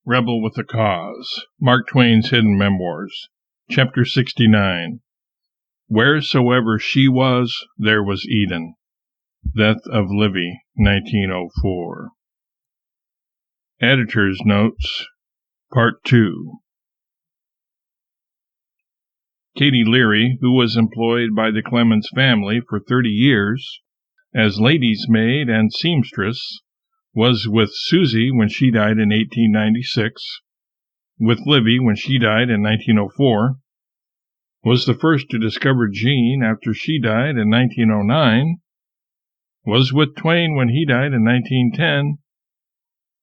Rebel with a Cause. Mark Twain's Hidden Memoirs. Chapter 69. Wheresoever she was, there was Eden. Death of Livy, 1904. Editor's Notes, Part 2. Katie Leary, who was employed by the Clemens family for 30 years as lady's maid and seamstress, was with Susie when she died in 1896, with Livy when she died in 1904, was the first to discover Jean after she died in 1909, was with Twain when he died in 1910,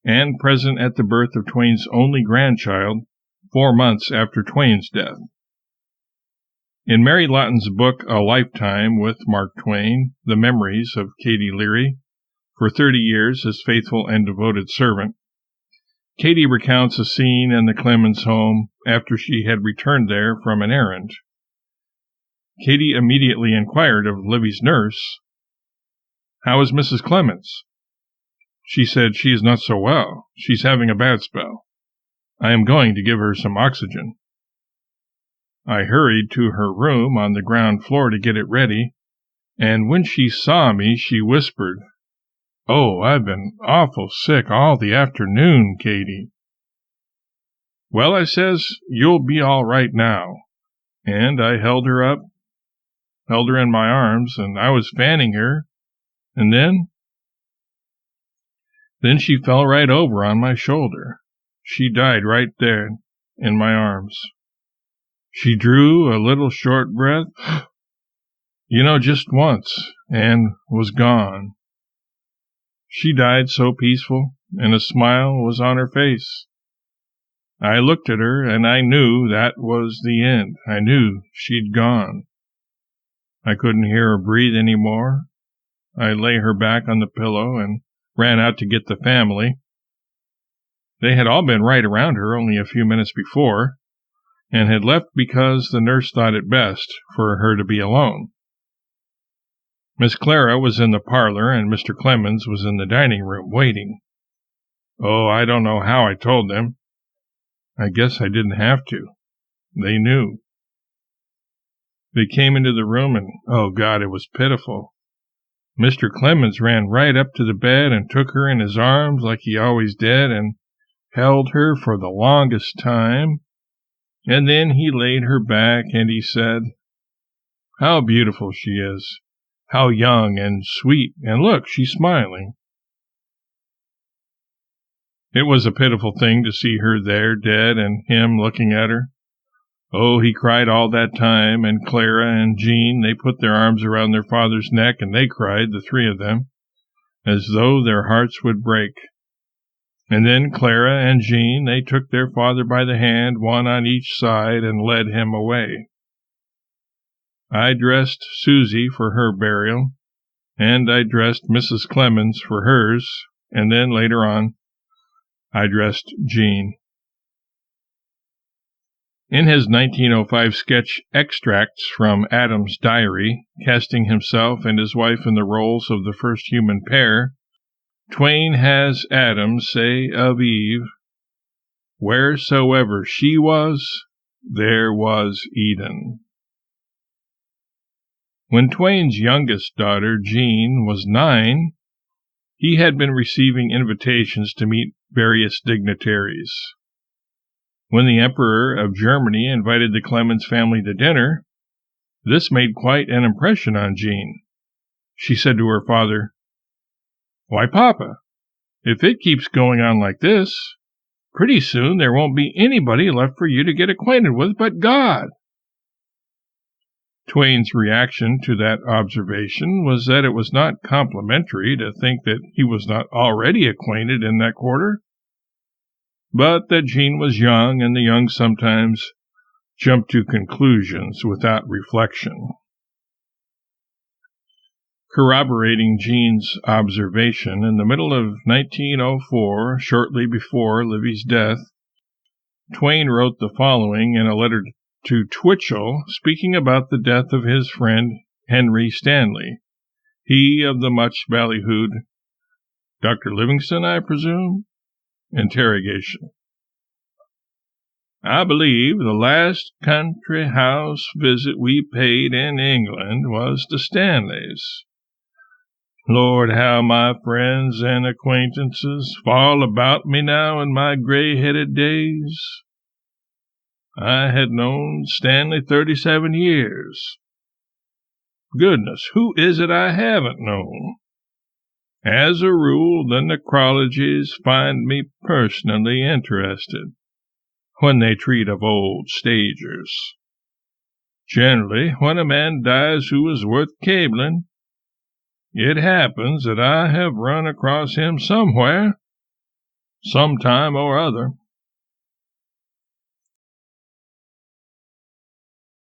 and present at the birth of Twain's only grandchild 4 months after Twain's death. In Mary Lawton's book A Lifetime with Mark Twain, The Memories of Katie Leary, for 30 years his faithful and devoted servant, Katie recounts a scene in the Clemens home after she had returned there from an errand. Katie immediately inquired of Livy's nurse, "How is Mrs. Clemens?" She said, "She is not so well. She's having a bad spell. I am going to give her some oxygen." I hurried to her room on the ground floor to get it ready, and when she saw me, she whispered, "Oh, I've been awful sick all the afternoon, Katie." "Well," I says, "you'll be all right now." And I held her up, held her in my arms, and I was fanning her, and then she fell right over on my shoulder. She died right there in my arms. She drew a little short breath, just once, and was gone. She died so peaceful, and a smile was on her face. I looked at her, and I knew that was the end. I knew she'd gone. I couldn't hear her breathe any more. I lay her back on the pillow and ran out to get the family. They had all been right around her only a few minutes before, and had left because the nurse thought it best for her to be alone. Miss Clara was in the parlor, and Mr. Clemens was in the dining room waiting. Oh, I don't know how I told them. I guess I didn't have to. They knew. They came into the room, and, oh God, it was pitiful. Mr. Clemens ran right up to the bed and took her in his arms like he always did, and held her for the longest time. And then he laid her back, and he said, "How beautiful she is. How young and sweet, and look, she's smiling." It was a pitiful thing to see her there dead and him looking at her. Oh, he cried all that time, and Clara and Jean, they put their arms around their father's neck, and they cried, the three of them, as though their hearts would break. And then Clara and Jean, they took their father by the hand, one on each side, and led him away. I dressed Susie for her burial, and I dressed Mrs. Clemens for hers, and then later on, I dressed Jean. In his 1905 sketch Extracts from Adam's Diary, casting himself and his wife in the roles of the first human pair, Twain has Adam say of Eve, "Wheresoever she was, there was Eden." When Twain's youngest daughter, Jean, was 9, he had been receiving invitations to meet various dignitaries. When the Emperor of Germany invited the Clemens family to dinner, this made quite an impression on Jean. She said to her father, "Why, Papa, if it keeps going on like this, pretty soon there won't be anybody left for you to get acquainted with but God." Twain's reaction to that observation was that it was not complimentary to think that he was not already acquainted in that quarter, but that Jean was young, and the young sometimes jump to conclusions without reflection. Corroborating Jean's observation, in the middle of 1904, shortly before Livy's death, Twain wrote the following in a letter to Twitchell, speaking about the death of his friend Henry Stanley, he of the much ballyhooed "Dr. Livingston, I presume?" interrogation. I believe the last country house visit we paid in England was to Stanley's. Lord, how my friends and acquaintances fall about me now in my gray-headed days. I had known Stanley 37 years. Goodness, who is it I haven't known? As a rule, the necrologies find me personally interested when they treat of old stagers. Generally, when a man dies who is worth cabling, it happens that I have run across him somewhere, sometime or other.